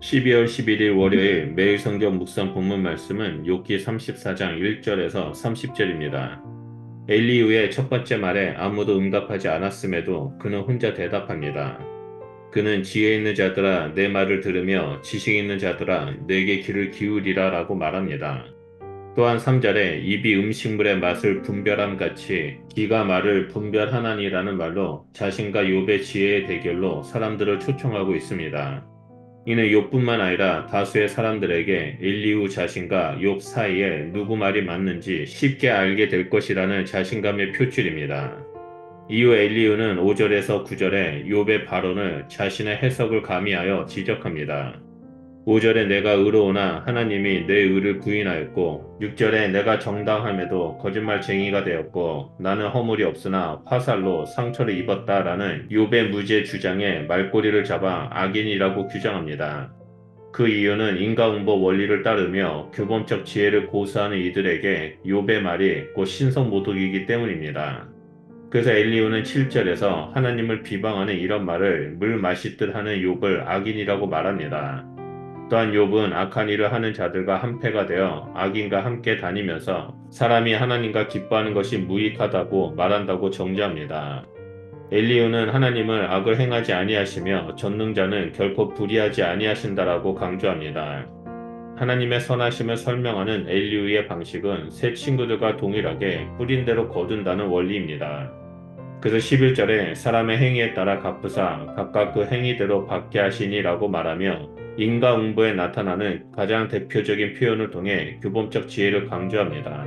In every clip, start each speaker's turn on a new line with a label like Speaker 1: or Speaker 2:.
Speaker 1: 12월 11일 월요일 매일 성경 묵상 본문 말씀은 욥기 34장 1절에서 30절입니다. 엘리후의 첫 번째 말에 아무도 응답하지 않았음에도 그는 혼자 대답합니다. 그는 지혜 있는 자들아 내 말을 들으며 지식 있는 자들아 내게 귀를 기울이라 라고 말합니다. 또한 3절에 입이 음식물의 맛을 분별함 같이 귀가 말을 분별하나니라는 말로 자신과 욥의 지혜의 대결로 사람들을 초청하고 있습니다. 이는 욥뿐만 아니라 다수의 사람들에게 엘리후 자신과 욥 사이에 누구 말이 맞는지 쉽게 알게 될 것이라는 자신감의 표출입니다. 이후 엘리후는 5절에서 9절에 욥의 발언을 자신의 해석을 가미하여 지적합니다. 5절에 내가 의로우나 하나님이 내 의를 부인하였고 6절에 내가 정당함에도 거짓말쟁이가 되었고 나는 허물이 없으나 화살로 상처를 입었다라는 욥의 무죄 주장에 말꼬리를 잡아 악인이라고 규정합니다. 그 이유는 인과응보 원리를 따르며 규범적 지혜를 고수하는 이들에게 욥의 말이 곧 신성모독이기 때문입니다. 그래서 엘리후는 7절에서 하나님을 비방하는 이런 말을 물 마시듯 하는 욥을 악인이라고 말합니다. 또한 욥은 악한 일을 하는 자들과 한패가 되어 악인과 함께 다니면서 사람이 하나님과 기뻐하는 것이 무익하다고 말한다고 정죄합니다. 엘리후는 하나님을 악을 행하지 아니하시며 전능자는 결코 불의하지 아니하신다라고 강조합니다. 하나님의 선하심을 설명하는 엘리후의 방식은 새 친구들과 동일하게 뿌린 대로 거둔다는 원리입니다. 그래서 11절에 사람의 행위에 따라 갚으사 각각 그 행위대로 받게 하시니라고 말하며 인과응보에 나타나는 가장 대표적인 표현을 통해 규범적 지혜를 강조합니다.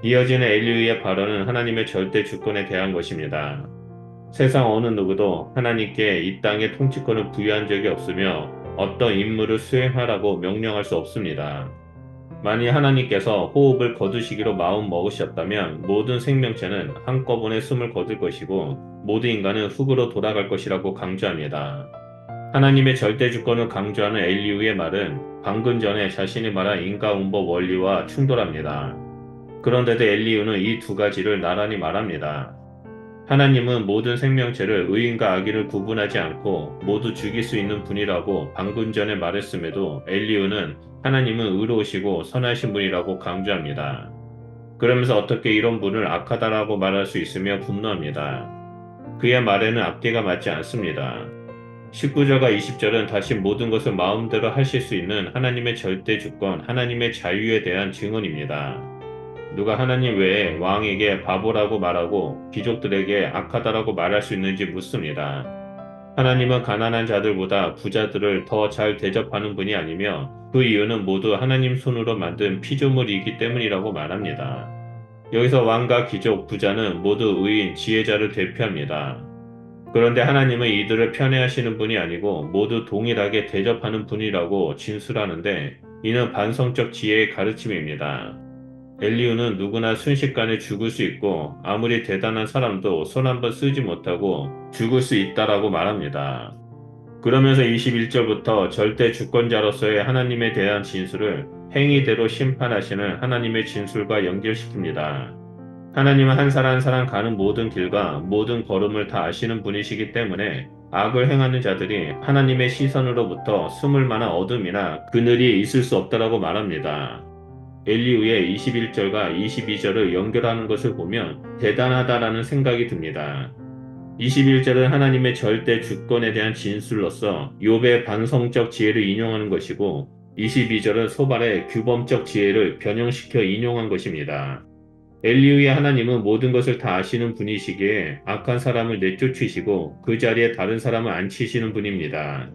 Speaker 1: 이어지는 엘리후의 발언은 하나님의 절대 주권에 대한 것입니다. 세상 어느 누구도 하나님께 이 땅의 통치권을 부여한 적이 없으며 어떤 임무를 수행하라고 명령할 수 없습니다. 만일 하나님께서 호흡을 거두시기로 마음 먹으셨다면 모든 생명체는 한꺼번에 숨을 거둘 것이고 모든 인간은 흙으로 돌아갈 것이라고 강조합니다. 하나님의 절대 주권을 강조하는 엘리후의 말은 방금 전에 자신이 말한 인과응보 원리와 충돌합니다. 그런데도 엘리후는 이 두 가지를 나란히 말합니다. 하나님은 모든 생명체를 의인과 악인을 구분하지 않고 모두 죽일 수 있는 분이라고 방금 전에 말했음에도 엘리후는 하나님은 의로우시고 선하신 분이라고 강조합니다. 그러면서 어떻게 이런 분을 악하다라고 말할 수 있으며 분노합니다. 그의 말에는 앞뒤가 맞지 않습니다. 19절과 20절은 다시 모든 것을 마음대로 하실 수 있는 하나님의 절대 주권, 하나님의 자유에 대한 증언입니다. 누가 하나님 외에 왕에게 바보라고 말하고 귀족들에게 악하다라고 말할 수 있는지 묻습니다. 하나님은 가난한 자들보다 부자들을 더 잘 대접하는 분이 아니며 그 이유는 모두 하나님 손으로 만든 피조물이기 때문이라고 말합니다. 여기서 왕과 귀족, 부자는 모두 의인, 지혜자를 대표합니다. 그런데 하나님은 이들을 편애하시는 분이 아니고 모두 동일하게 대접하는 분이라고 진술하는데 이는 반성적 지혜의 가르침입니다. 엘리후는 누구나 순식간에 죽을 수 있고 아무리 대단한 사람도 손 한번 쓰지 못하고 죽을 수 있다라고 말합니다. 그러면서 21절부터 절대 주권자로서의 하나님에 대한 진술을 행위대로 심판하시는 하나님의 진술과 연결시킵니다. 하나님은 한 사람 한 사람 가는 모든 길과 모든 걸음을 다 아시는 분이시기 때문에 악을 행하는 자들이 하나님의 시선으로부터 숨을 만한 어둠이나 그늘이 있을 수 없다라고 말합니다. 엘리후의 21절과 22절을 연결하는 것을 보면 대단하다라는 생각이 듭니다. 21절은 하나님의 절대 주권에 대한 진술로서 욥의 반성적 지혜를 인용하는 것이고 22절은 소발의 규범적 지혜를 변형시켜 인용한 것입니다. 엘리후의 하나님은 모든 것을 다 아시는 분이시기에 악한 사람을 내쫓으시고 그 자리에 다른 사람을 앉히시는 분입니다.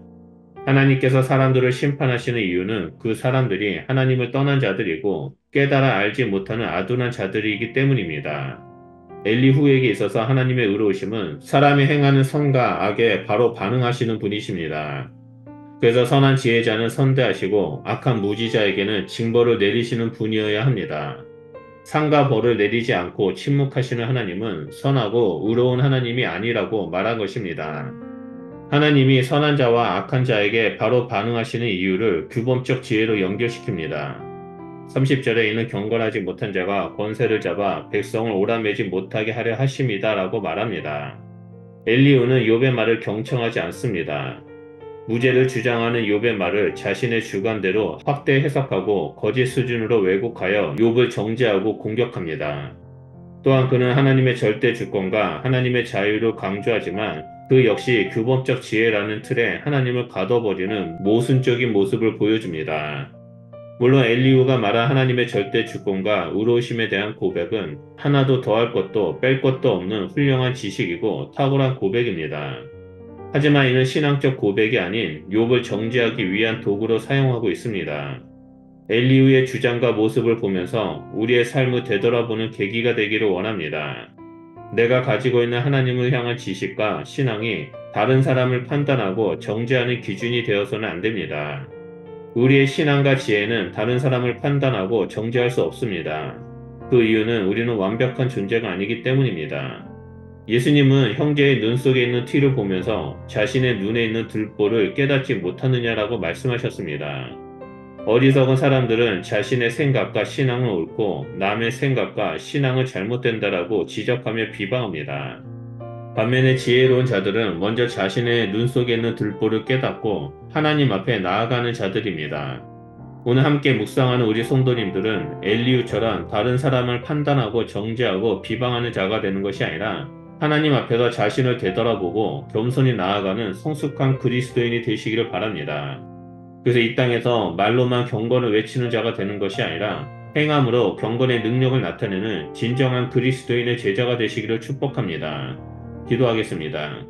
Speaker 1: 하나님께서 사람들을 심판하시는 이유는 그 사람들이 하나님을 떠난 자들이고 깨달아 알지 못하는 아둔한 자들이기 때문입니다. 엘리후에게 있어서 하나님의 의로우심은 사람이 행하는 선과 악에 바로 반응하시는 분이십니다. 그래서 선한 지혜자는 선대하시고 악한 무지자에게는 징벌을 내리시는 분이어야 합니다. 상과 벌을 내리지 않고 침묵하시는 하나님은 선하고 의로운 하나님이 아니라고 말한 것입니다. 하나님이 선한 자와 악한 자에게 바로 반응하시는 이유를 규범적 지혜로 연결시킵니다. 30절에 이는 경건하지 못한 자가 권세를 잡아 백성을 오라매지 못하게 하려 하심이다 라고 말합니다. 엘리후는 욥의 말을 경청하지 않습니다. 무죄를 주장하는 욥의 말을 자신의 주관대로 확대 해석하고 거짓 수준으로 왜곡하여 욥을 정죄하고 공격합니다. 또한 그는 하나님의 절대 주권과 하나님의 자유를 강조하지만 그 역시 규범적 지혜라는 틀에 하나님을 가둬버리는 모순적인 모습을 보여줍니다. 물론 엘리후가 말한 하나님의 절대 주권과 의로우심에 대한 고백은 하나도 더할 것도 뺄 것도 없는 훌륭한 지식이고 탁월한 고백입니다. 하지만 이는 신앙적 고백이 아닌 욥을 정죄하기 위한 도구로 사용하고 있습니다. 엘리후의 주장과 모습을 보면서 우리의 삶을 되돌아보는 계기가 되기를 원합니다. 내가 가지고 있는 하나님을 향한 지식과 신앙이 다른 사람을 판단하고 정죄하는 기준이 되어서는 안 됩니다. 우리의 신앙과 지혜는 다른 사람을 판단하고 정죄할 수 없습니다. 그 이유는 우리는 완벽한 존재가 아니기 때문입니다. 예수님은 형제의 눈 속에 있는 티를 보면서 자신의 눈에 있는 들보를 깨닫지 못하느냐라고 말씀하셨습니다. 어리석은 사람들은 자신의 생각과 신앙은 옳고 남의 생각과 신앙은 잘못된다라고 지적하며 비방합니다. 반면에 지혜로운 자들은 먼저 자신의 눈 속에 있는 들보를 깨닫고 하나님 앞에 나아가는 자들입니다. 오늘 함께 묵상하는 우리 성도님들은 엘리후처럼 다른 사람을 판단하고 정죄하고 비방하는 자가 되는 것이 아니라 하나님 앞에서 자신을 되돌아보고 겸손히 나아가는 성숙한 그리스도인이 되시기를 바랍니다. 그래서 이 땅에서 말로만 경건을 외치는 자가 되는 것이 아니라 행함으로 경건의 능력을 나타내는 진정한 그리스도인의 제자가 되시기를 축복합니다. 기도하겠습니다.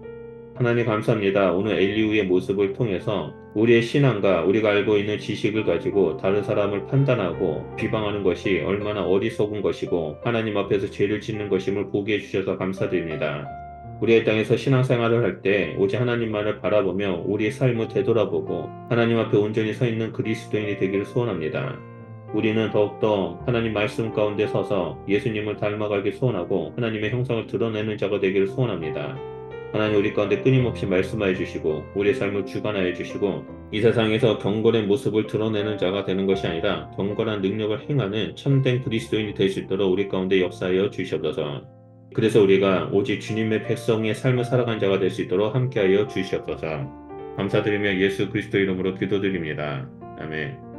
Speaker 1: 하나님 감사합니다. 오늘 엘리후의 모습을 통해서 우리의 신앙과 우리가 알고 있는 지식을 가지고 다른 사람을 판단하고 비방하는 것이 얼마나 어리석은 것이고 하나님 앞에서 죄를 짓는 것임을 보게 해주셔서 감사드립니다. 우리의 땅에서 신앙생활을 할 때 오직 하나님만을 바라보며 우리의 삶을 되돌아보고 하나님 앞에 온전히 서 있는 그리스도인이 되기를 소원합니다. 우리는 더욱더 하나님 말씀 가운데 서서 예수님을 닮아가길 소원하고 하나님의 형상을 드러내는 자가 되기를 소원합니다. 하나님 우리 가운데 끊임없이 말씀하여 주시고 우리의 삶을 주관하여 주시고 이 세상에서 경건의 모습을 드러내는 자가 되는 것이 아니라 경건한 능력을 행하는 참된 그리스도인이 될 수 있도록 우리 가운데 역사하여 주시옵소서. 그래서 우리가 오직 주님의 백성의 삶을 살아간 자가 될 수 있도록 함께하여 주시옵소서. 감사드리며 예수 그리스도 이름으로 기도드립니다. 아멘.